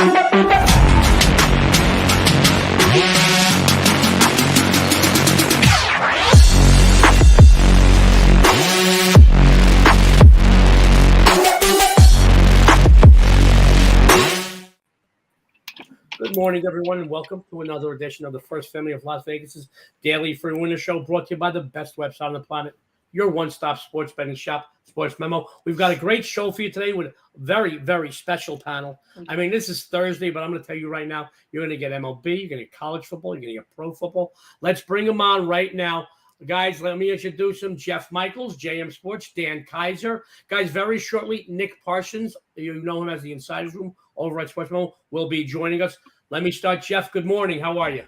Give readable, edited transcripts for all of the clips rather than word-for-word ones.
Good morning, everyone, and welcome to another edition of the First Family of Las Vegas's Daily Free Winner Show, brought to you by the best website on the planet, your one-stop sports betting shop, Sports Memo. We've got a great show for you today with a very, very special panel. I mean, this is Thursday, but I'm going to tell you right now, you're going to get MLB, you're going to get college football, you're going to get pro football. Let's bring them on right now. Guys, let me introduce them. Jeff Michaels, JM Sports, Dan Kaiser. Guys, very shortly, Nick Parsons, you know him as the Insiders Room over at Sports Memo, will be joining us. Let me start. Jeff, good morning. How are you?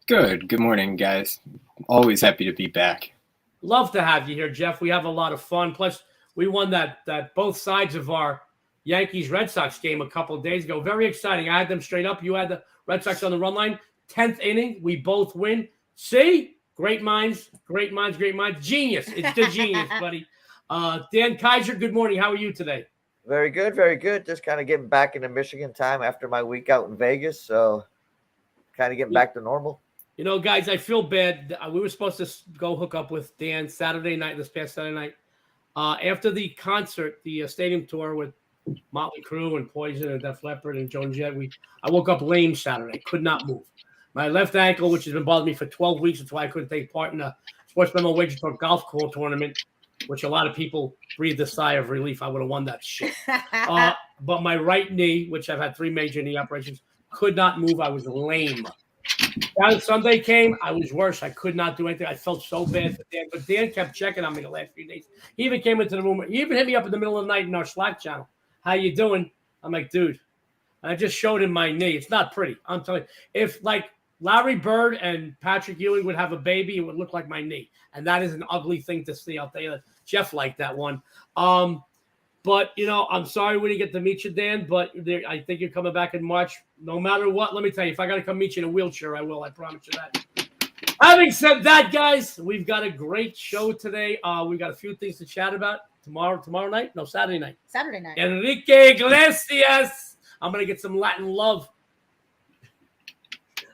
Good. Good morning, guys. Always happy to be back. Love to have you here, Jeff. We have a lot of fun. Plus, we won that both sides of our Yankees-Red Sox game a couple of days ago. Very exciting. I had them straight up. You had the Red Sox on the run line. 10th inning. We both win. See? Great minds. Great minds. Great minds. Genius. It's the genius, buddy. Dan Kaiser, good morning. How are you today? Very good, very good. Just kind of getting back into Michigan time after my week out in Vegas. So kind of getting back to normal. You know, guys, I feel bad. We were supposed to go hook up with Dan Saturday night, this past Saturday night. After the concert, the stadium tour with Motley Crue and Poison and Def Leppard and Joan Jett, I woke up lame Saturday. Could not move. My left ankle, which has been bothering me for 12 weeks, that's why I couldn't take part in the Sports Memo Wager Talk Golf Call Tournament, which a lot of people breathed a sigh of relief. I would have won that shit. But my right knee, which I've had 3 major knee operations, could not move. I was lame. Now Sunday came, I was worse. I could not do anything. I felt so bad for Dan. But Dan kept checking on me the last few days. He even came into the room. He even hit me up in the middle of the night in our Slack channel. How you doing? I'm like, dude. And I just showed him my knee. It's not pretty. I'm telling you. If, like, Larry Bird and Patrick Ewing would have a baby, it would look like my knee. And that is an ugly thing to see. I'll tell you that. Jeff liked that one. But, you know, I'm sorry we didn't get to meet you, Dan, but I think you're coming back in March. No matter what, let me tell you, if I got to come meet you in a wheelchair, I will. I promise you that. Having said that, guys, we've got a great show today. We've got a few things to chat about tomorrow night. No, Saturday night. Saturday night. Enrique Iglesias. I'm going to get some Latin love.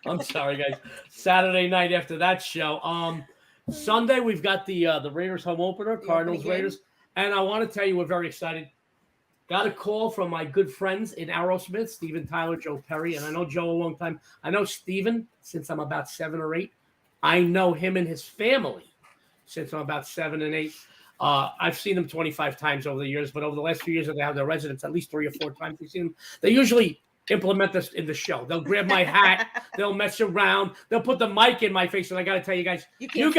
I'm sorry, guys. Saturday night after that show. Sunday, we've got the Raiders home opener, Cardinals, Raiders. And I want to tell you, we're very excited. Got a call from my good friends in Aerosmith, Steven Tyler, Joe Perry. And I know Joe a long time. I know Steven since I'm about 7 or 8. I know him and his family since I'm about 7 and 8. I've seen them 25 times over the years, but over the last few years that they have their residence, at least 3 or 4 times we've seen them. They usually implement this in the show. They'll grab my hat. They'll mess around. They'll put the mic in my face. And I got to tell you guys, you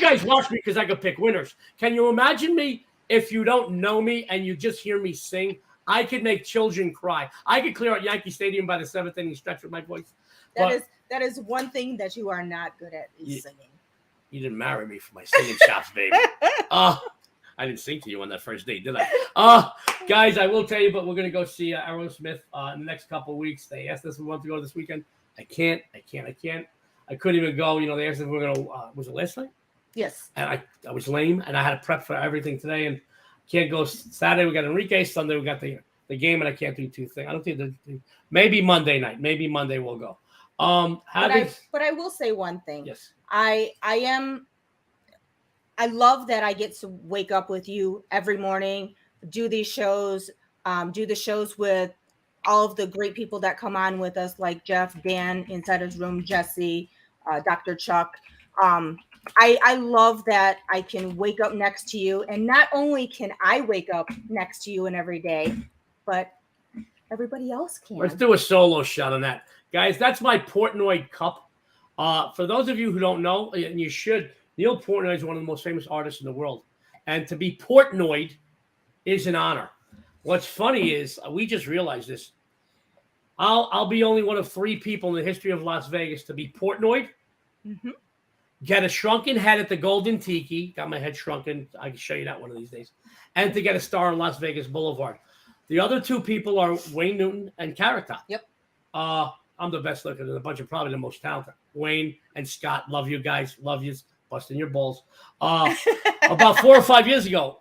guys watch me because I could pick winners. Can you imagine me if you don't know me and you just hear me sing? I could make children cry. I could clear out Yankee Stadium by the 7th inning stretch with my voice. That is one thing that you are not good at is singing. You didn't marry me for my singing chops, baby. I didn't sing to you on that first date, did I? Guys, I will tell you, but we're going to go see Aerosmith in the next couple of weeks. They asked us if we want to go this weekend. I can't. I couldn't even go. You know, they asked if we were going to, was it last night? Yes. And I was lame, and I had to prep for everything today, and can't go Saturday. We got Enrique. Sunday, we got the game, and I can't do 2 things. I don't think maybe Monday night. Maybe Monday we'll go. But I will say one thing. Yes. I love that I get to wake up with you every morning, do these shows, do the shows with all of the great people that come on with us, like Jeff, Dan, Insider's Room, Jesse, Dr. Chuck. I love that I can wake up next to you. And not only can I wake up next to you and every day, but everybody else can. Let's do a solo shot on that. Guys, that's my Portnoy cup. For those of you who don't know, and you should, Neil Portnoy is one of the most famous artists in the world. And to be Portnoyed is an honor. What's funny is, we just realized this. I'll be only one of 3 people in the history of Las Vegas to be Portnoyed, get a shrunken head at the Golden Tiki, got my head shrunken, I can show you that one of these days, and to get a star on Las Vegas Boulevard. The other 2 people are Wayne Newton and Carrot Top. Yep. I'm the best looking of the bunch of probably the most talented. Wayne and Scott, love you guys, love you, busting your balls. About 4 or 5 years ago,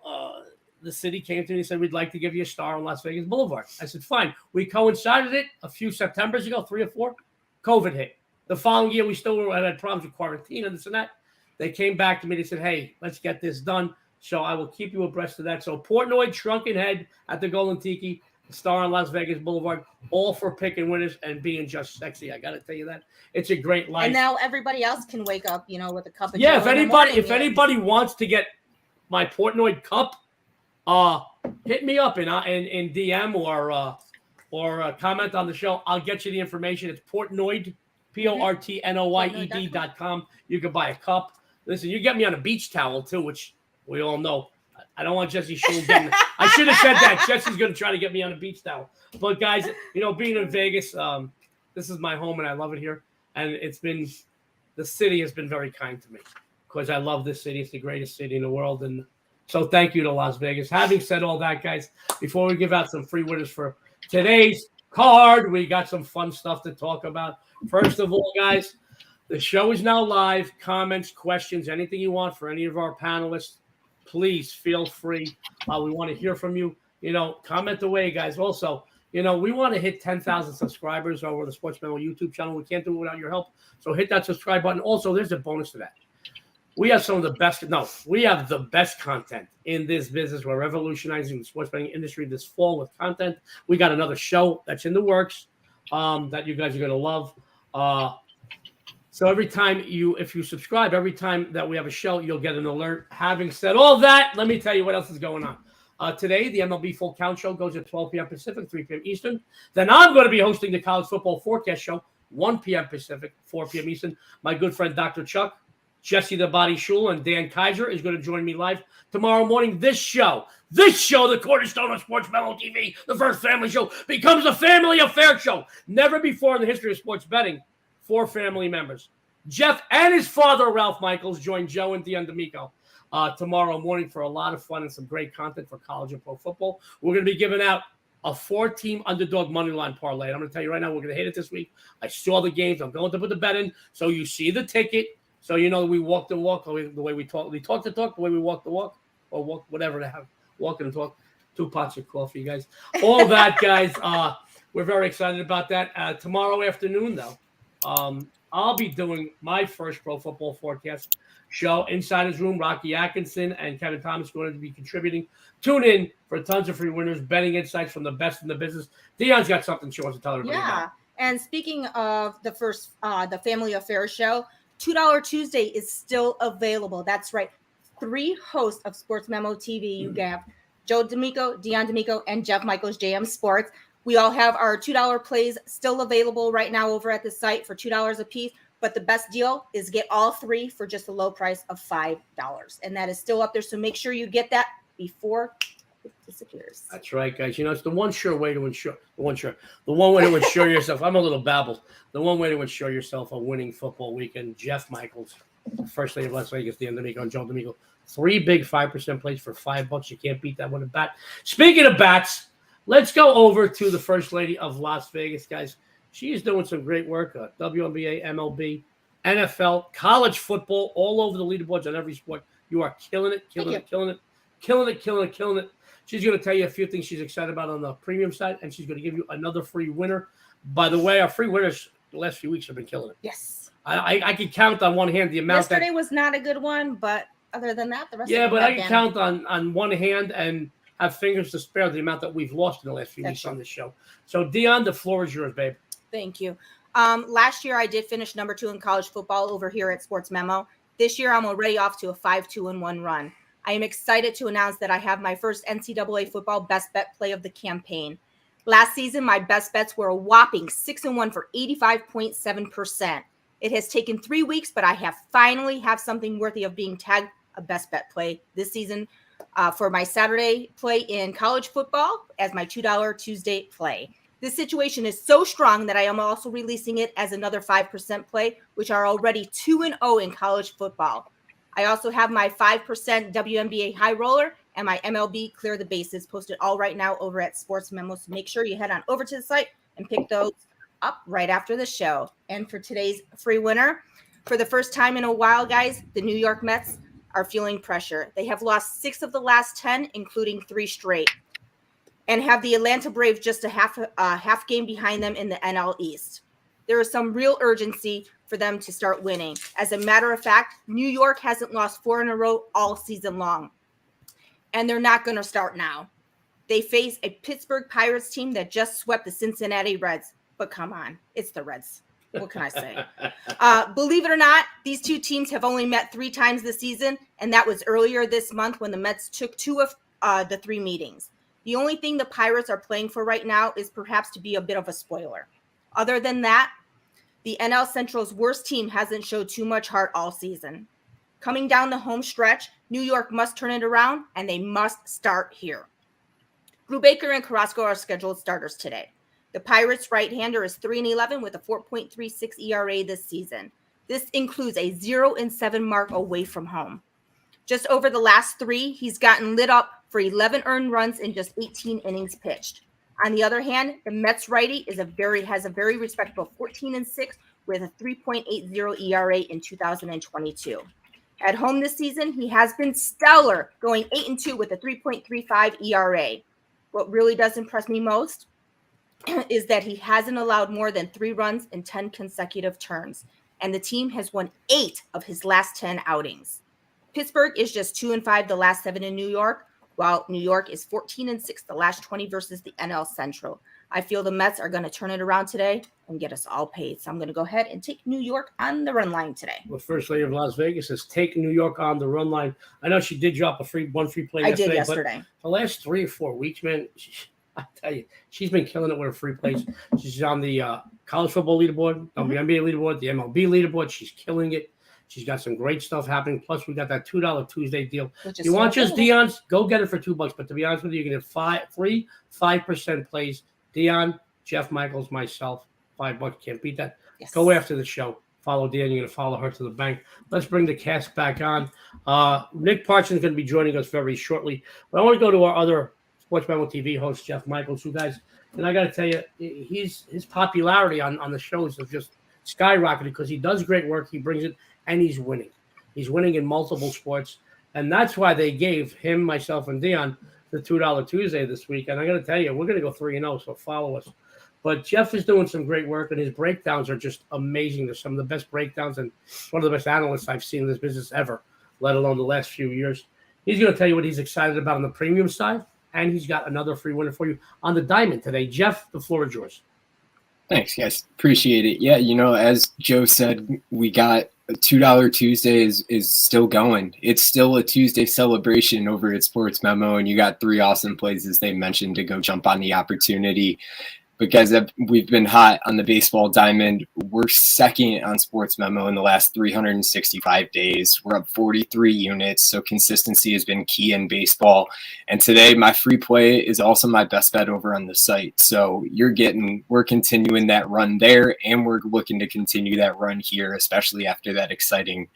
the city came to me and said, we'd like to give you a star on Las Vegas Boulevard. I said, fine. We coincided it a few Septembers ago, 3 or 4. COVID hit. The following year, we still had problems with quarantine and this and that. They came back to me. They said, hey, let's get this done. So I will keep you abreast of that. So Portnoy, Shrunken Head at the Golden Tiki, star on Las Vegas Boulevard, all for picking winners and being just sexy. I got to tell you that. It's a great life. And now everybody else can wake up, with a cup of Yeah, Joe in the morning, anybody wants to get my Portnoy cup, hit me up in DM or comment on the show. I'll get you the information. It's Portnoy, PORTNOYED.com. You can buy a cup. Listen, you get me on a beach towel too, which we all know. I don't want Jesse Schul getting. I should have said that. Jesse's going to try to get me on a beach towel. But guys, being in Vegas, this is my home and I love it here. And the city has been very kind to me because I love this city. It's the greatest city in the world. And so thank you to Las Vegas. Having said all that, guys, before we give out some free winners for today's card, we got some fun stuff to talk about. First of all, guys, the show is now live. Comments, questions, anything you want for any of our panelists, please feel free. We want to hear from you. Comment away, guys. Also, we want to hit 10,000 subscribers over the Sports Memo YouTube channel. We can't do it without your help. So hit that subscribe button. Also, there's a bonus to that. We have we have the best content in this business. We're revolutionizing the sports betting industry this fall with content. We got another show that's in the works that you guys are going to love. So every time if you subscribe, every time that we have a show, you'll get an alert. Having said all that, let me tell you what else is going on. Today, the MLB Full Count Show goes at 12 p.m. Pacific, 3 p.m. Eastern. Then I'm going to be hosting the College Football Forecast Show, 1 p.m. Pacific, 4 p.m. Eastern. My good friend, Dr. Chuck, Jesse the Body Schul, and Dan Kaiser is going to join me live tomorrow morning. This show, the cornerstone of Sports Memo TV, the first family show, becomes a family affair show. Never before in the history of sports betting, 4 family members. Jeff and his father, Ralph Michaels, join Joe and Dion D'Amico tomorrow morning for a lot of fun and some great content for college and pro football. We're going to be giving out a 4-team underdog money line parlay. I'm going to tell you right now, we're going to hit it this week. I saw the games. I'm going to put the bet in. So you see the ticket. So we walk the walk the way we talk. We talk the talk the way we walk the walk, or walk whatever to have. Walk and talk. 2 pots of coffee, guys. All that, guys. We're very excited about that. Tomorrow afternoon, though, I'll be doing my first Pro Football Forecast show. Insider's Room, Rocky Atkinson and Kevin Thomas are going to be contributing. Tune in for tons of free winners, betting insights from the best in the business. Dion's got something she wants to tell everybody about. And speaking of the Family Affairs show, $2 Tuesday is still available. That's right. 3 hosts of Sports Memo TV. You have Joe D'Amico, Dion D'Amico, and Jeff Michaels, JM Sports. We all have our $2 plays still available right now over at the site for $2 a piece. But the best deal is get all 3 for just a low price of $5. And that is still up there. So make sure you get that before it disappears. That's right, guys. It's the one sure way to ensure the one way to ensure yourself. I'm a little babbled. The one way to ensure yourself a winning football weekend. Jeff Michaels, first day of Las Vegas, Dion D'Amico and Joe D'Amico. 3 big 5% plays for $5. You can't beat that with a bat. Speaking of bats, let's go over to the First Lady of Las Vegas, guys. She is doing some great work. WNBA, MLB, NFL, college football, all over the leaderboards on every sport. You are killing it. She's going to tell you a few things she's excited about on the premium side, and she's going to give you another free winner. By the way, our free winners the last few weeks have been killing it. Yes. I can count on one hand the amount. Yesterday was not a good one, but other than that, the rest of but I can count on one hand and have fingers to spare the amount that we've lost in the last few weeks on this show. So, Dion, the floor is yours, babe. Thank you. Last year, I did finish number 2 in college football over here at Sports Memo. This year, I'm already off to a 5-2-1 run. I am excited to announce that I have my first NCAA football best bet play of the campaign. Last season, my best bets were a whopping 6-1 for 85.7%. It has taken 3 weeks, but I finally have something worthy of being tagged a best bet play this season for my Saturday play in college football as my $2 Tuesday play. This situation is so strong that I am also releasing it as another 5% play, which are already 2-0 in college football. I also have my 5% WNBA high roller and my MLB clear the bases posted all right now over at Sports Memo. So make sure you head on over to the site and pick those up right after the show. And for today's free winner, for the first time in a while, guys, the New York Mets are feeling pressure. They have lost 6 of the last 10, including 3 straight, and have the Atlanta Braves just a half game behind them in the NL East. There is some real urgency for them to start winning. As a matter of fact, New York hasn't lost 4 in a row all season long, and they're not going to start now. They face a Pittsburgh Pirates team that just swept the Cincinnati Reds. But come on, it's the Reds. What can I say? Believe it or not, these 2 teams have only met 3 times this season, and that was earlier this month when the Mets took 2 of the 3 meetings. The only thing the Pirates are playing for right now is perhaps to be a bit of a spoiler. Other than that, the NL Central's worst team hasn't showed too much heart all season. Coming down the home stretch, New York must turn it around, and they must start here. Brubaker and Carrasco are scheduled starters today. The Pirates' right-hander is 3-11 with a 4.36 ERA this season. This includes a 0-7 mark away from home. Just over the last 3, he's gotten lit up for 11 earned runs in just 18 innings pitched. On the other hand, the Mets righty has a very respectable 14-6 with a 3.80 ERA in 2022. At home this season, he has been stellar, going 8-2 with a 3.35 ERA. What really does impress me most is that he hasn't allowed more than 3 runs in 10 consecutive turns, and the team has won 8 of his last 10 outings. Pittsburgh is just 2-5 the last 7 in New York, while New York is 14-6 the last 20 versus the NL Central. I feel the Mets are going to turn it around today and get us all paid. So I'm going to go ahead and take New York on the run line today. Well, First Lady of Las Vegas says take New York on the run line. I know she did drop one free play yesterday. I did yesterday. But the last 3 or 4 weeks, man, I tell you, she's been killing it with her free plays. She's on the college football leaderboard, WNBA leaderboard, the MLB leaderboard. She's killing it. She's got some great stuff happening. Plus, we got that $2 Tuesday deal. You want just Dion's? Go get it for $2. But to be honest with you, you can get 5% plays. Dion, Jeff Michaels, myself, $5. Can't beat that. Yes. Go after the show. Follow Dion. You're going to follow her to the bank. Let's bring the cast back on. Nick Parsons is going to be joining us very shortly. But I want to go to our other Sports Memo TV host, Jeff Michaels, who, guys, and I got to tell you, his popularity on the shows has just skyrocketed because he does great work. He brings it. And he's winning. He's winning in multiple sports. And that's why they gave him, myself, and Dion the $2 Tuesday this week. And I got to tell you, we're going to go 3-0, so follow us. But Jeff is doing some great work, and his breakdowns are just amazing. They're some of the best breakdowns and one of the best analysts I've seen in this business ever, let alone the last few years. He's going to tell you what he's excited about on the premium side, and he's got another free winner for you on the diamond today. Jeff, the floor is yours. Thanks, guys. Appreciate it. Yeah, as Joe said, we got $2 Tuesday is still going. It's still a Tuesday celebration over at Sports Memo, and you got 3 awesome plays, as they mentioned, to go jump on the opportunity. But guys, we've been hot on the baseball diamond. We're second on Sports Memo in the last 365 days. We're up 43 units, so consistency has been key in baseball. And today, my free play is also my best bet over on the site. So we're continuing that run there, and we're looking to continue that run here, especially after that exciting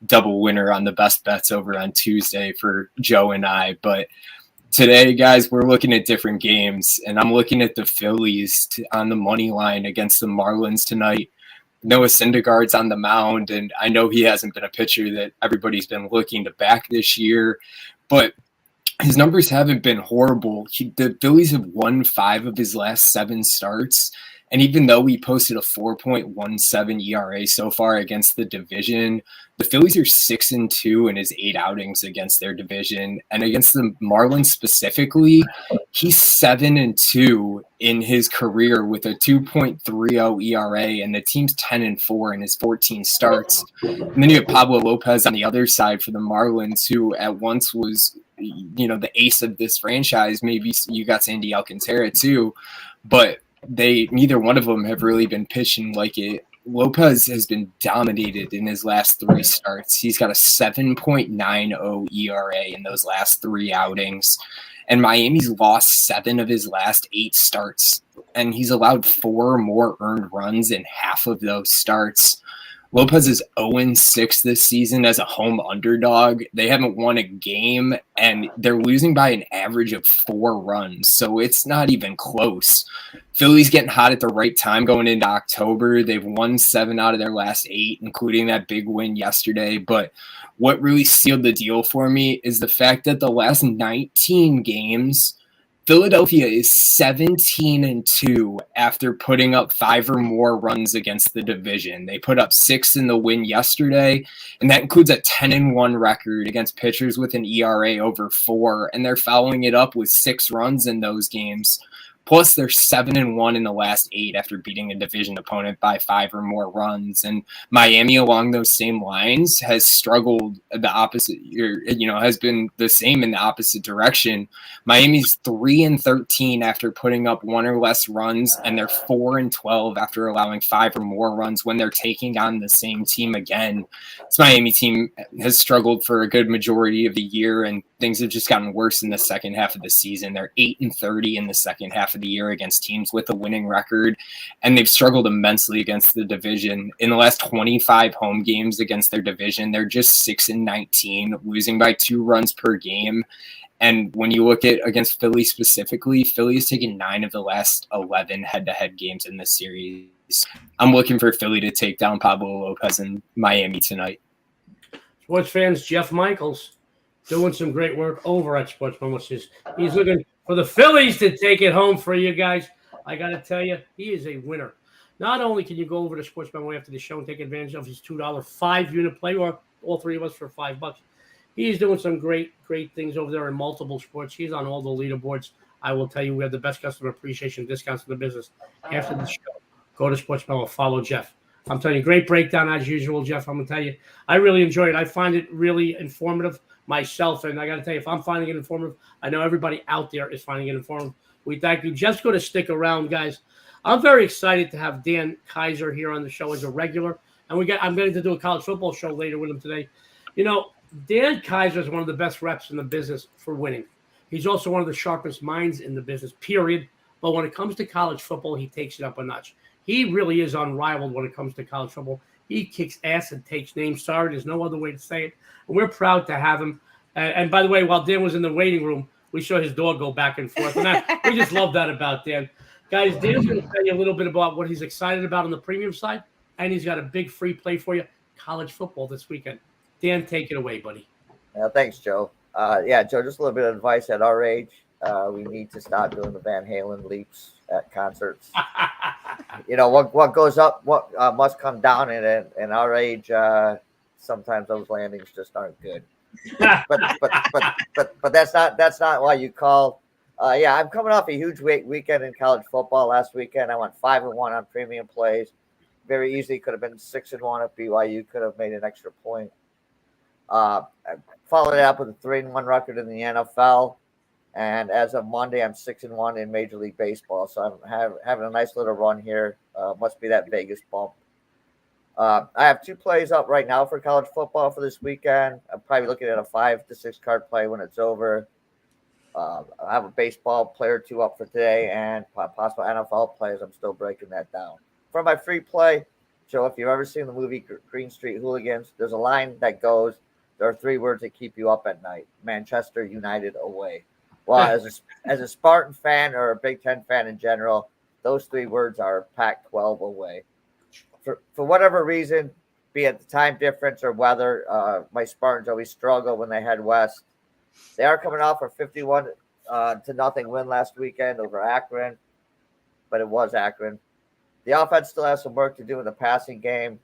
double winner on the best bets over on Tuesday for Joe and I. But today, guys, we're looking at different games, and I'm looking at the Phillies on the money line against the Marlins tonight. Noah Syndergaard's on the mound, and I know he hasn't been a pitcher that everybody's been looking to back this year, but his numbers haven't been horrible. The Phillies have won 5 of his last 7 starts, and even though he posted a 4.17 ERA so far against the division, the Phillies are 6-2 in his 8 outings against their division. And against the Marlins specifically, he's 7-2 in his career with a 2.30 ERA, and the team's 10-4 in his 14 starts. And then you have Pablo Lopez on the other side for the Marlins, who at once was, the ace of this franchise. Maybe you got Sandy Alcantara too, but neither one of them have really been pitching like it. Lopez has been dominated in his last 3 starts. He's got a 7.90 ERA in those last 3 outings. And Miami's lost 7 of his last 8 starts. And he's allowed 4 more earned runs in half of those starts. Lopez is 0-6 this season as a home underdog. They haven't won a game, and they're losing by an average of 4 runs, so it's not even close. Philly's getting hot at the right time going into October. They've won 7 out of their last 8, including that big win yesterday. But what really sealed the deal for me is the fact that the last 19 games, Philadelphia is 17-2 after putting up 5 or more runs against the division. They put up 6 in the win yesterday, and that includes a 10-1 record against pitchers with an ERA over 4, and they're following it up with 6 runs in those games. Plus, they're 7-1 in the last 8 after beating a division opponent by 5 or more runs. And Miami, along those same lines, has struggled the opposite, has been the same in the opposite direction. Miami's 3-13 after putting up 1 or less runs, and they're 4-12 after allowing 5 or more runs when they're taking on the same team again. This Miami team has struggled for a good majority of the year, and things have just gotten worse in the second half of the season. They're 8-30 in the second half of the year against teams with a winning record, and they've struggled immensely against the division. In the last 25 home games against their division, they're just 6-19, losing by 2 runs per game. And when you look at against Philly specifically, Philly has taken 9 of the last 11 head-to-head games in this series. I'm looking for Philly to take down Pablo Lopez in Miami tonight. Sports fans, Jeff Michaels doing some great work over at Sports Memo. He's looking for the Phillies to take it home for you guys. I got to tell you, he is a winner. Not only can you go over to Sports Memo after the show and take advantage of his $2 5-unit play, or all 3 of us for $5. He's doing some great things over there in multiple sports. He's on all the leaderboards. I will tell you, we have the best customer appreciation discounts in the business. After the show, go to Sports Memo, follow Jeff. I'm telling you, great breakdown as usual, Jeff. I'm going to tell you, I really enjoy it. I find it really informative myself, and I got to tell you, if I'm finding it informative, I know everybody out there is finding it informative. We thank you. Just going to stick around, guys. I'm very excited to have Dan Kaiser here on the show as a regular, and I'm going to do a college football show later with him today. You know, Dan Kaiser is one of the best reps in the business for winning. He's also one of the sharpest minds in the business, period. But when it comes to college football, he takes it up a notch. He really is unrivaled when it comes to college football. He kicks ass and takes names. Sorry, there's no other way to say it. And we're proud to have him. And by the way, while Dan was in the waiting room, we saw his dog go back and forth. And we just love that about Dan. Guys, Dan's going to tell you a little bit about what he's excited about on the premium side. And he's got a big free play for you, college football this weekend. Dan, take it away, buddy. Thanks, Joe. Joe, just a little bit of advice at our age. We need to stop doing the Van Halen leaps at concerts. What goes up, what must come down in our age. Sometimes those landings just aren't good. but that's not why you call. I'm coming off a huge weekend in college football. Last weekend I went 5-1 on premium plays. Very easily could have been 6-1 if BYU could have made an extra point. I followed it up with a 3-1 record in the NFL. And as of Monday, I'm 6-1 in Major League Baseball. So I'm having a nice little run here. Must be that Vegas bump. I have 2 plays up right now for college football for this weekend. I'm probably looking at a 5 to 6 card play when it's over. I have a baseball play or 2 up for today and possible NFL plays. I'm still breaking that down. For my free play, Joe, if you've ever seen the movie Green Street Hooligans, there's a line that goes, there are 3 words that keep you up at night. Manchester United away. Well, as a Spartan fan or a Big Ten fan in general, those 3 words are Pac-12 away. For whatever reason, be it the time difference or weather, my Spartans always struggle when they head west. They are coming off a 51-0 win last weekend over Akron, but it was Akron. The offense still has some work to do in the passing game.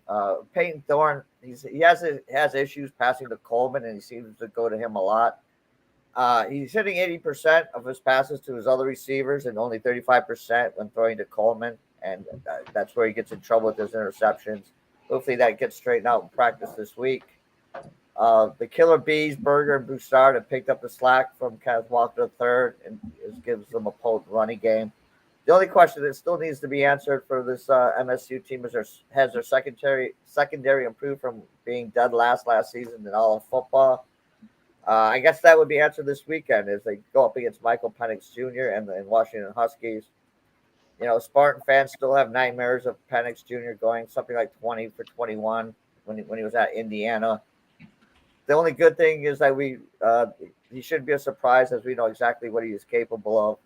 Peyton Thorne, he has issues passing to Coleman, and he seems to go to him a lot. He's hitting 80% of his passes to his other receivers and only 35% when throwing to Coleman, and that's where he gets in trouble with his interceptions. Hopefully that gets straightened out in practice this week. The Killer Bees, Berger and Broussard, have picked up the slack from Kenneth Walker III and gives them a potent running game. The only question that still needs to be answered for this MSU team is has their secondary improved from being dead last season in all of football. I guess that would be answered this weekend as they go up against Michael Penix Jr. and the Washington Huskies. Spartan fans still have nightmares of Penix Jr. going something like 20 for 21 when he was at Indiana. The only good thing is that he shouldn't be a surprise, as we know exactly what he is capable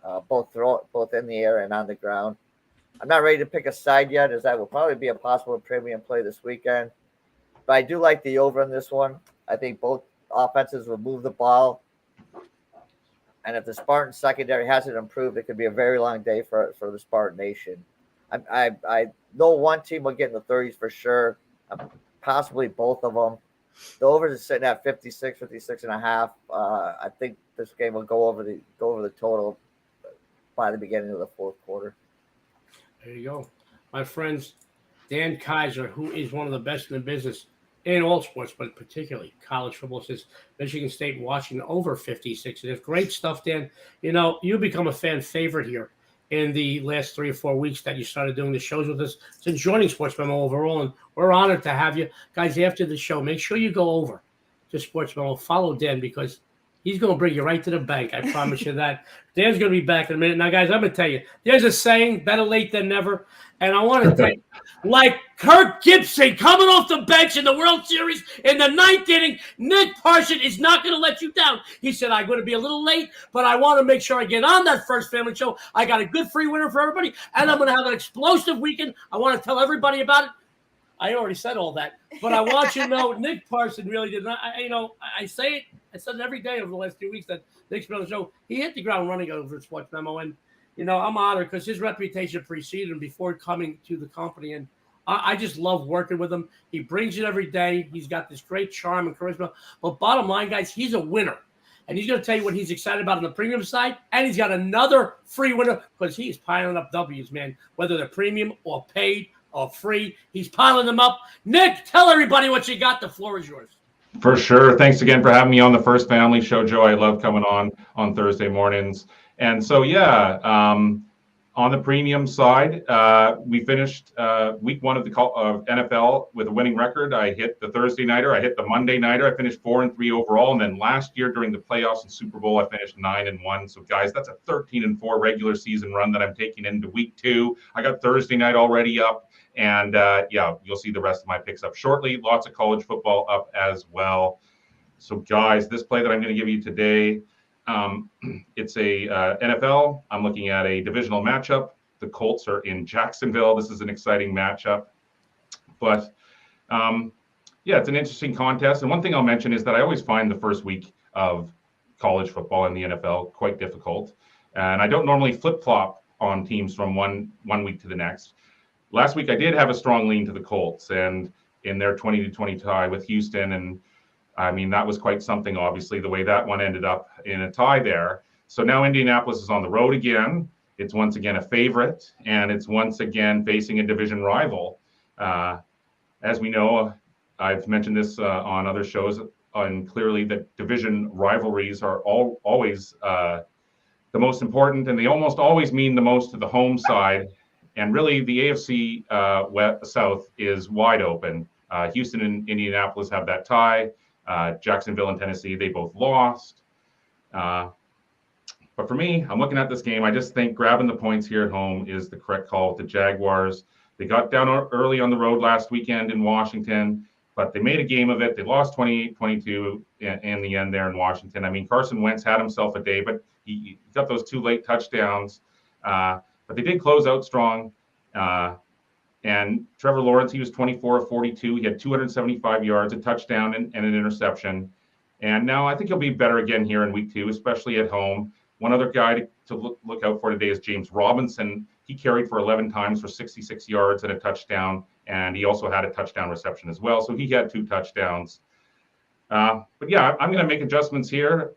of, both in the air and on the ground. I'm not ready to pick a side yet, as that will probably be a possible premium play this weekend. But I do like the over in this one. I think both offenses will move the ball. And if the Spartan secondary hasn't improved, it could be a very long day for the Spartan Nation. I know one team will get in the 30s for sure, possibly both of them. The overs is sitting at 56 and a half. I think this game will go over the total by the beginning of the fourth quarter. There you go. My friends, Dan Kaiser, who is one of the best in the business in all sports, but particularly college football, says Michigan State, Washington over 56. And it's great stuff, Dan. You know, you become a fan favorite here in the last 3 or 4 weeks that you started doing the shows with us since joining Sports Memo overall. And we're honored to have you guys after the show. Make sure you go over to Sports Memo. Follow Dan, because he's going to bring you right to the bank. I promise you that. Dan's going to be back in a minute. Now, guys, I'm going to tell you, there's a saying, better late than never. And I want to tell you, like Kirk Gibson coming off the bench in the World Series in the 9th inning, Nick Parsons is not going to let you down. He said, I'm going to be a little late, but I want to make sure I get on that first family show. I got a good free winner for everybody, and I'm going to have an explosive weekend. I want to tell everybody about it. I already said all that, but I want you to know Nick Parsons really did not. I say it. I said it every day over the last 2 weeks that Nick's been on the show. He hit the ground running over at Sports Memo, and I'm honored because his reputation preceded him before coming to the company, and I just love working with him. He brings it every day. He's got this great charm and charisma. But bottom line, guys, he's a winner, and he's going to tell you what he's excited about on the premium side, and he's got another free winner because he's piling up W's, man, whether they're premium or paid or free. He's piling them up. Nick, tell everybody what you got. The floor is yours. For sure. Thanks again for having me on the First Family Show, Joe. I love coming on Thursday mornings. And so, on the premium side, we finished week 1 of the NFL with a winning record. I hit the Thursday nighter. I hit the Monday nighter. I finished 4-3 overall. And then last year during the playoffs and Super Bowl, I finished 9-1. So, guys, that's a 13-4 regular season run that I'm taking into week 2. I got Thursday night already up. And, you'll see the rest of my picks up shortly. Lots of college football up as well. So, guys, this play that I'm going to give you today, it's a NFL. I'm looking at a divisional matchup. The Colts are in Jacksonville. This is an exciting matchup. But, it's an interesting contest. And one thing I'll mention is that I always find the first week of college football in the NFL quite difficult. And I don't normally flip-flop on teams from one week to the next. Last week, I did have a strong lean to the Colts and in their 20-20 tie with Houston. And I mean, that was quite something, obviously, the way that one ended up in a tie there. So now Indianapolis is on the road again. It's once again a favorite, and it's once again facing a division rival. As we know, I've mentioned this on other shows, and clearly that division rivalries are always the most important, and they almost always mean the most to the home side. And really, the AFC South is wide open. Houston and Indianapolis have that tie. Jacksonville and Tennessee, they both lost. But for me, I'm looking at this game. I just think grabbing the points here at home is the correct call with the Jaguars. They got down early on the road last weekend in Washington, but they made a game of it. They lost 28-22 in the end there in Washington. I mean, Carson Wentz had himself a day, but he got those 2 late touchdowns. But they did close out strong. And Trevor Lawrence, he was 24 of 42. He had 275 yards, a touchdown, and an interception. And now I think he'll be better again here in week 2, especially at home. One other guy to look out for today is James Robinson. He carried for 11 times for 66 yards and a touchdown. And he also had a touchdown reception as well. So he had 2 touchdowns. I'm going to make adjustments here.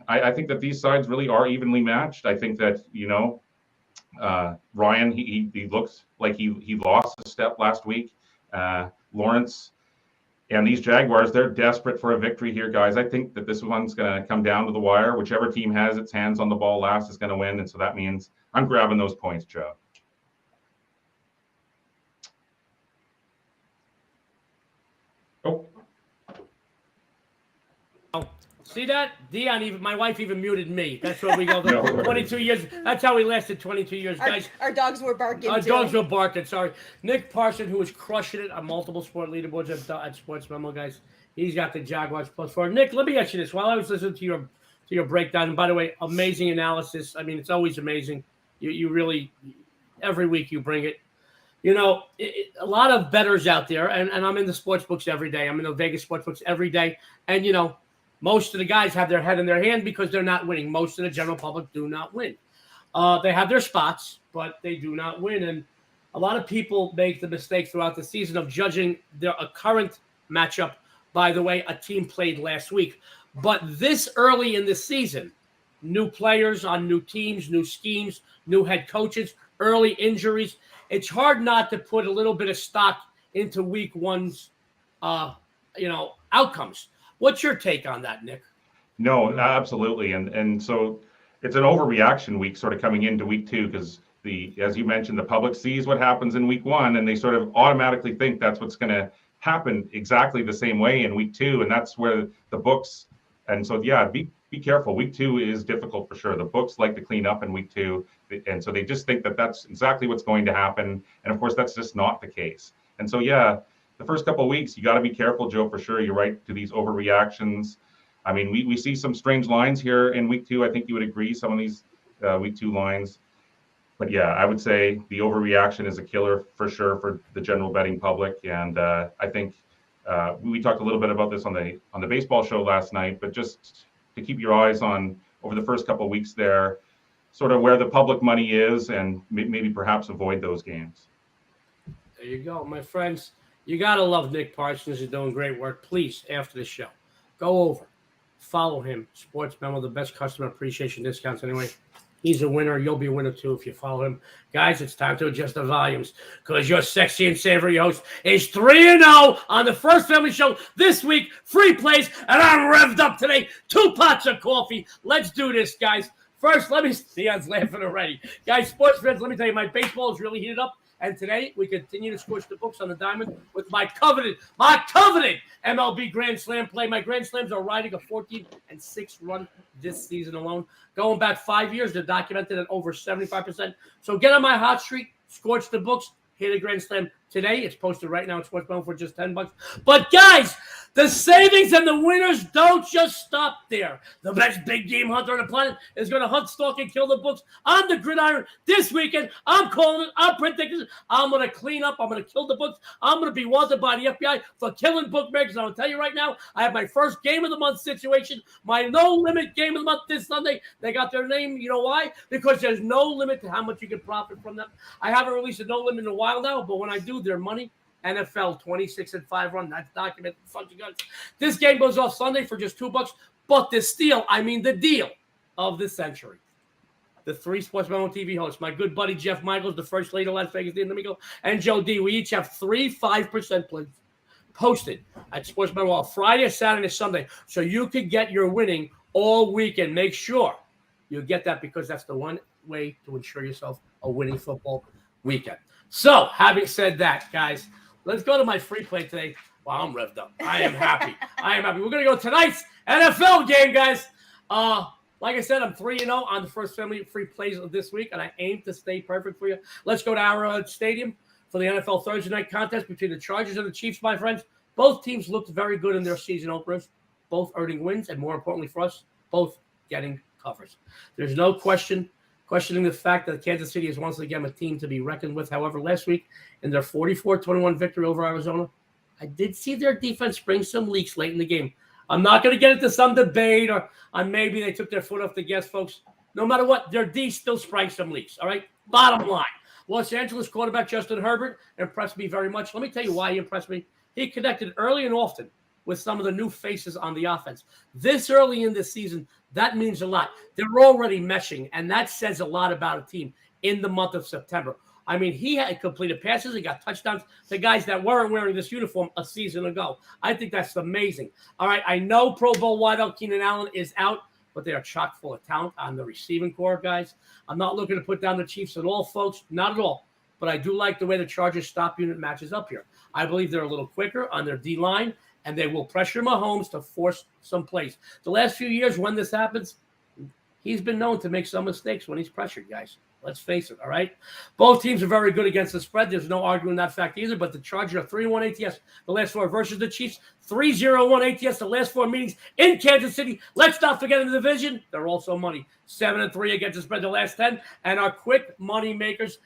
I think that these sides really are evenly matched. I think that, Ryan, he looks like he lost a step last week. Lawrence and these Jaguars, they're desperate for a victory here, guys. I think that this one's going to come down to the wire. Whichever team has its hands on the ball last is going to win. And so that means I'm grabbing those points, Joe. See that? Dion, even my wife even muted me. That's what we go. No. 22 years. That's how we lasted 22 years, guys. Our dogs were barking. Our too. dogs were barking. Sorry, Nick Parsons, who is crushing it on multiple sport leaderboards at Sports Memo, guys. He's got the Jaguars +4. Nick, let me ask you this: while I was listening to your breakdown, and by the way, amazing analysis. I mean, it's always amazing. You really every week you bring it. You know, a lot of bettors out there, and I'm in the sports books every day. I'm in the Vegas sports books every day, and you know. Most of the guys have their head in their hand because they're not winning. Most of the general public do not win. They have their spots, but they do not win. And a lot of people make the mistake throughout the season of judging a current matchup by the way a team played last week. But this early in the season, new players on new teams, new schemes, new head coaches, early injuries, it's hard not to put a little bit of stock into week one's outcomes. What's your take on that, Nick? No, absolutely. And so it's an overreaction week sort of coming into week 2 because as you mentioned, the public sees what happens in week 1 and they sort of automatically think that's what's going to happen exactly the same way in week 2. And that's where the books. And so, yeah, be careful. Week 2 is difficult for sure. The books like to clean up in week 2. And so they just think that that's exactly what's going to happen. And of course, that's just not the case. And so, yeah. The first couple of weeks, you got to be careful, Joe, for sure. You're right to these overreactions. I mean, we see some strange lines here in week 2. I think you would agree, some of these week 2 lines. But yeah, I would say the overreaction is a killer for sure for the general betting public. And I think we talked a little bit about this on the baseball show last night, but just to keep your eyes on over the first couple of weeks there, sort of where the public money is and maybe perhaps avoid those games. There you go, my friends. You got to love Nick Parsons. He's doing great work. Please, after the show, go over, follow him. Sports Memo, the best customer appreciation discounts anyway. He's a winner. You'll be a winner, too, if you follow him. Guys, it's time to adjust the volumes because your sexy and savory host is 3-0 on the First Family Show this week. Free plays, and I'm revved up today. 2 pots of coffee. Let's do this, guys. First, Dion's laughing already. Guys, sports fans, let me tell you, my baseball is really heated up. And today, we continue to scorch the books on the diamond with my coveted MLB Grand Slam play. My Grand Slams are riding a 14-6 run this season alone. Going back 5 years, they're documented at over 75%. So get on my hot streak, scorch the books, hit a Grand Slam today. It's posted right now at Sports Memo for just $10. But guys, the savings and the winners don't just stop there. The best big game hunter on the planet is going to hunt, stalk, and kill the books on the gridiron this weekend. I'm calling it. I'm predicting it. I'm going to clean up. I'm going to kill the books. I'm going to be wanted by the FBI for killing bookmakers. I'm going to tell you right now, I have my first game of the month situation, my no-limit game of the month this Sunday. They got their name. You know why? Because there's no limit to how much you can profit from them. I haven't released a no limit in a while now, but when I do, their money. NFL 26-5 run. That's documented. This game goes off Sunday for just $2. But the deal of the century. The 3 Sports Memo TV hosts, my good buddy Jeff Michaels, the first lady of Las Vegas, Dionne and D'Amico, and Joe D. We each have 3 5% plays posted at Sports Memo on Friday, Saturday, Sunday. So you could get your winning all weekend. Make sure you get that because that's the one way to ensure yourself a winning football weekend. So, having said that, guys, let's go to my free play today. Wow, I'm revved up. I am happy. We're going to go tonight's NFL game, guys. Like I said, I'm 3-0 on the First Family free plays of this week, and I aim to stay perfect for you. Let's go to Arrowhead Stadium for the NFL Thursday night contest between the Chargers and the Chiefs, my friends. Both teams looked very good in their season openers, both earning wins, and more importantly for us, both getting covers. There's no questioning the fact that Kansas City is once again a team to be reckoned with. However, last week in their 44-21 victory over Arizona, I did see their defense bring some leaks late in the game. I'm not going to get into some debate or on maybe they took their foot off the gas, folks. No matter what, their D still sprang some leaks, all right? Bottom line, Los Angeles quarterback Justin Herbert impressed me very much. Let me tell you why he impressed me. He connected early and often with some of the new faces on the offense. This early in this season, that means a lot. They're already meshing, and that says a lot about a team in the month of September. I mean, he had completed passes and got touchdowns to guys that weren't wearing this uniform a season ago. I think that's amazing. All right, I know Pro Bowl wideout Keenan Allen is out, but they are chock full of talent on the receiving core, guys. I'm not looking to put down the Chiefs at all, folks. Not at all. But I do like the way the Chargers stop unit matches up here. I believe they're a little quicker on their D-line, and they will pressure Mahomes to force some plays. The last few years when this happens, he's been known to make some mistakes when he's pressured, guys. Let's face it, all right? Both teams are very good against the spread. There's no arguing that fact either, but the Chargers are 3-1 ATS the last 4 versus the Chiefs, 3-0-1 ATS the last 4 meetings in Kansas City. Let's not forget in the division, they're also money. 7-3 against the spread the last 10, and our quick money makers,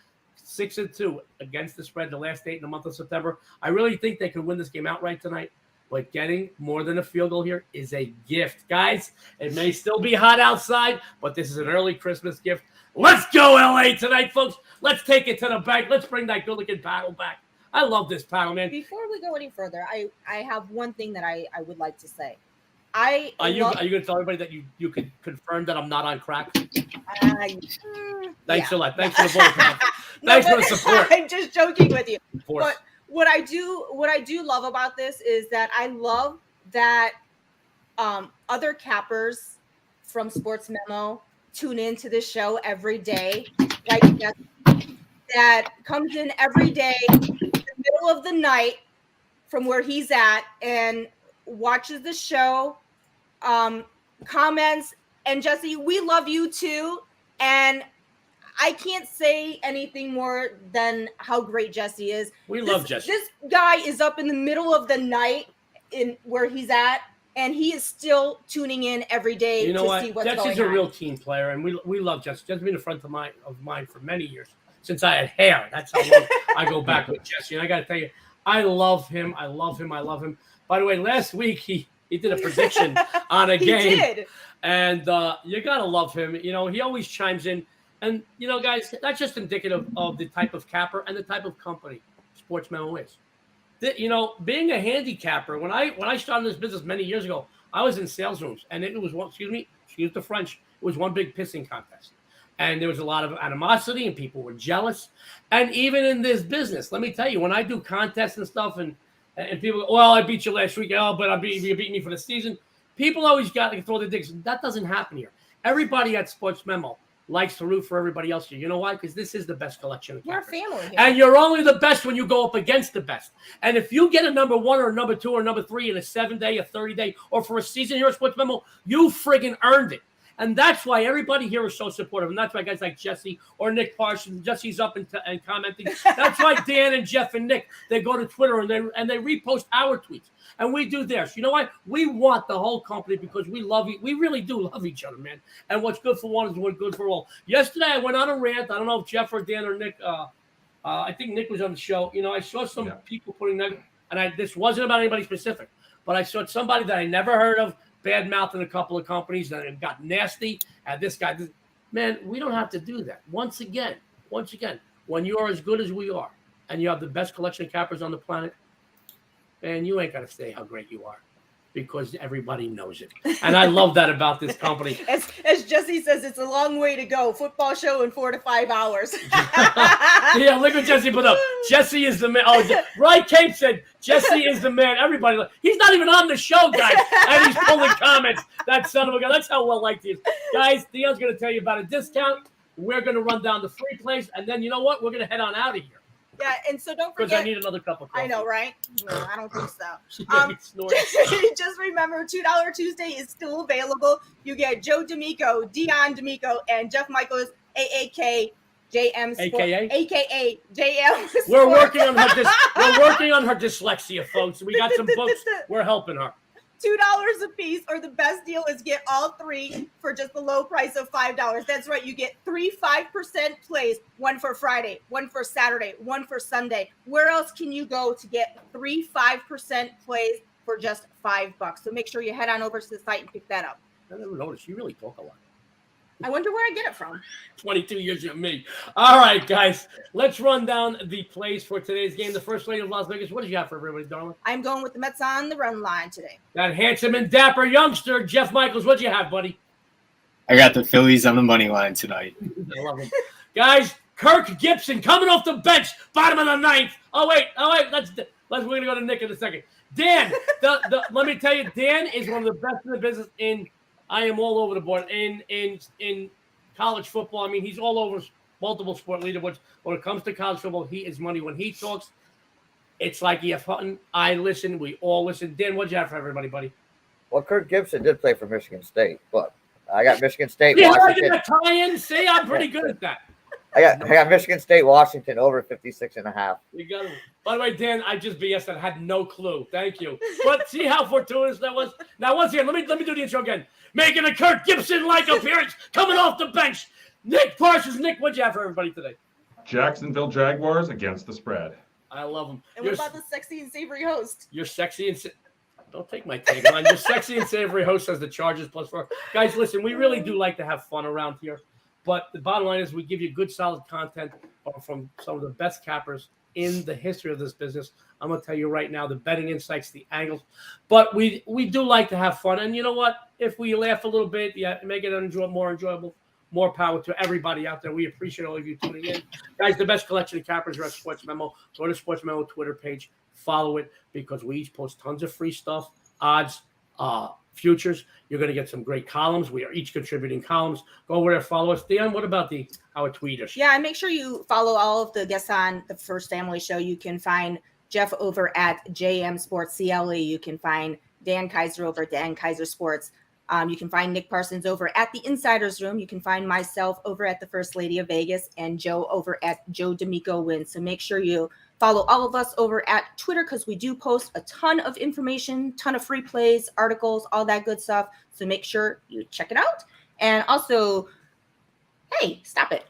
6-2 against the spread the last 8 in the month of September. I really think they could win this game outright tonight. But getting more than a field goal here is a gift. Guys, it may still be hot outside, but this is an early Christmas gift. Let's go, LA, tonight, folks. Let's take it to the bank. Let's bring that good-looking paddle back. I love this paddle, man. Before we go any further, I have one thing that I would like to say. Are you going to tell everybody that you can confirm that I'm not on crack? Thanks a lot. Thanks for the vote. Thanks for the support. I'm just joking with you. But what I do love about this is that I love that other cappers from Sports Memo tune into this show every day, like that comes in every day in the middle of the night from where he's at and watches the show, comments. And Jesse, we love you too, and I can't say anything more than how great Jesse is. We love Jesse. This guy is up in the middle of the night in where he's at, and he is still tuning in every day see what's going on. Jesse's a real team player, and we love Jesse. Jesse's been a friend of mine for many years, since I had hair. That's how long I go back with Jesse. And I got to tell you, I love him. I love him. I love him. By the way, last week he did a prediction on a game. He did. And you got to love him. You know, he always chimes in. And, you know, guys, that's just indicative of the type of capper and the type of company Sports Memo is. You know, being a handicapper, when I started this business many years ago, I was in sales rooms. And it was one, excuse the French, it was one big pissing contest. And there was a lot of animosity and people were jealous. And even in this business, let me tell you, when I do contests and stuff and people go, well, I beat you last week. Oh, but you beat me for the season. People always got to throw the digs. That doesn't happen here. Everybody at Sports Memo likes to root for everybody else here. You know why? Because this is the best collection of We're a cappers. family here. And you're only the best when you go up against the best. And if you get a number 1 or a number 2 or number 3 in a 7-day, a 30-day, or for a season here at Sports Memo, you friggin' earned it. And that's why everybody here is so supportive. And that's why guys like Jesse or Nick Parsons, Jesse's up and commenting. That's why Dan and Jeff and Nick, they go to Twitter and they repost our tweets. And we do theirs. You know what? We want the whole company because we really do love each other, man. And what's good for one is what's good for all. Yesterday, I went on a rant. I don't know if Jeff or Dan or Nick, I think Nick was on the show. You know, I saw some people putting that, and this wasn't about anybody specific, but I saw somebody that I never heard of bad-mouthing a couple of companies and it got nasty. And this guy, man, we don't have to do that. Once again, when you are as good as we are and you have the best collection of cappers on the planet, man, you ain't got to say how great you are because everybody knows it. And I love that about this company. As Jesse says, it's a long way to go. Football show in 4 to 5 hours. Yeah, look what Jesse put up. Jesse is the man. Oh, Roy Kate said, Jesse is the man. Everybody, he's not even on the show, guys. And he's pulling comments. That son of a gun. That's how well liked he is. Guys, Dion's going to tell you about a discount. We're going to run down the free plays. And then you know what? We're going to head on out of here. Yeah, and so don't forget. Because I need another cup of coffee. I know, right? No, I don't think so. Just remember, $2 Tuesday is still available. You get Joe D'Amico, Dion D'Amico, and Jeff Michaels, AAK, JM Sport, AKA JM Sport. We're working on her dyslexia, folks. We got some books. We're helping her. $2 a piece, or the best deal is get all 3 for just the low price of $5. That's right. You get 3 5% plays, one for Friday, one for Saturday, one for Sunday. Where else can you go to get 3 5% plays for just $5? So make sure you head on over to the site and pick that up. I never noticed. You really talk a lot. I wonder where I get it from. 22 years of me. All right, guys. Let's run down the plays for today's game. The first lady of Las Vegas. What did you have for everybody, darling? I'm going with the Mets on the run line today. That handsome and dapper youngster, Jeff Michaels. What'd you have, buddy? I got the Phillies on the money line tonight. I love him. Guys, Kirk Gibson coming off the bench, bottom of the 9th. Oh, wait. We're going to go to Nick in a second. Dan, let me tell you, Dan is one of the best in the business I am all over the board in college football. I mean, he's all over multiple sport leaderboards. When it comes to college football, he is money. When he talks, It's like you have fun. I listen. We all listen. Dan, what'd you have for everybody, buddy? Well, Kirk Gibson did play for Michigan State, but I got Michigan State, Yeah, I Washington. get that tie-in. See, I'm pretty good at that. I got Michigan State, Washington over 56.5. You got it. By the way, Dan, I just BS that. I had no clue. Thank you. But see how fortuitous that was? Now, once again, let me do the intro again. Making a Kirk Gibson-like appearance, coming off the bench. Nick Parsons. Nick, what'd you have for everybody today? Jacksonville Jaguars against the spread. I love them. And what about the sexy and savory host? You're sexy and don't take my tagline. You're sexy and savory host has the Chargers +4. Guys, listen, we really do like to have fun around here. But the bottom line is we give you good, solid content from some of the best cappers in the history of this business. I'm going to tell you right now, the betting insights, the angles. But we do like to have fun. And you know what? If we laugh a little bit, make it more enjoyable, more power to everybody out there. We appreciate all of you tuning in. Guys, the best collection of cappers are at Sports Memo. Go to Sports Memo Twitter page. Follow it because we each post tons of free stuff, odds, futures. You're going to get some great columns. We are each contributing columns. Go over there, follow us. Dion, what about our tweeters? Yeah, and make sure you follow all of the guests on the First Family Show. You can find Jeff over at JM Sports CLE. You can find Dan Kaiser over at Dan Kaiser Sports. You can find Nick Parsons over at the Insiders Room. You can find myself over at the First Lady of Vegas and Joe over at Joe D'Amico Wins. So make sure you follow all of us over at Twitter because we do post a ton of information, ton of free plays, articles, all that good stuff. So make sure you check it out. And also, hey, stop it.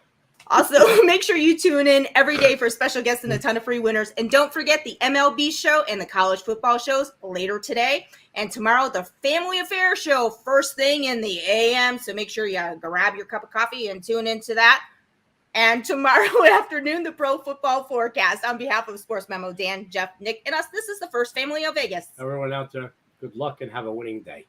Also, make sure you tune in every day for special guests and a ton of free winners. And don't forget the MLB show and the college football shows later today. And tomorrow, the Family Affair show, first thing in the AM. So make sure you grab your cup of coffee and tune into that. And tomorrow afternoon, the Pro Football Forecast. On behalf of Sports Memo, Dan, Jeff, Nick, and us, this is the First Family of Vegas. Everyone out there, good luck and have a winning day.